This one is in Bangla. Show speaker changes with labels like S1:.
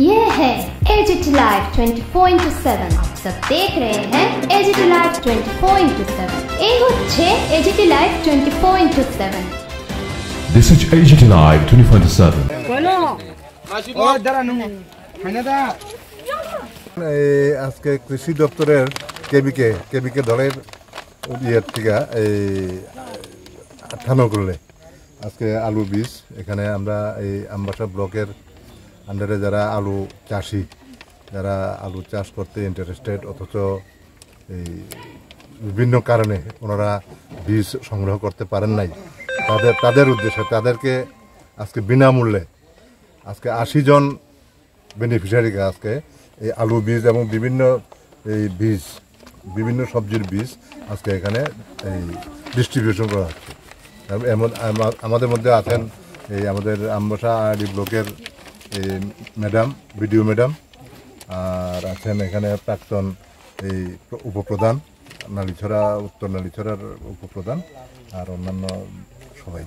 S1: ये है एजीटी लाइव 24/7 आप सब देख रहे हैं एजीटी लाइव 24/7 এই হচ্ছে AGT live 24/7
S2: This is AGT Live 24/7
S3: আজকে কৃষি দপ্তরের কেবিকে দলের ইয়ের থেকে এই 98 আজকে আলু বীজ এখানে আমরা এই আমবাসা ব্লকের আন্ডারে যারা আলু চাষি যারা আলু চাষ করতে ইন্টারেস্টেড অথচ এই বিভিন্ন কারণে ওনারা বীজ সংগ্রহ করতে পারেন নাই তাদের উদ্দেশ্যে তাদেরকে আজকে বিনামূল্যে আজকে 80 জন বেনিফিশিয়ারিকে আজকে এই আলু বীজ এবং বিভিন্ন সবজির বীজ আজকে এখানে এই ডিস্ট্রিবিউশন করা হচ্ছে। আমাদের মধ্যে আছেন এই আমাদের আমবাসা আরডি ব্লকের ম্যাডাম বিডিও ম্যাডাম, আর আছেন এখানে প্রাক্তন এই উপপ্রধান নালিছড়া উত্তর নালিছড়ার উপপ্রধান আর অন্যান্য সবাই।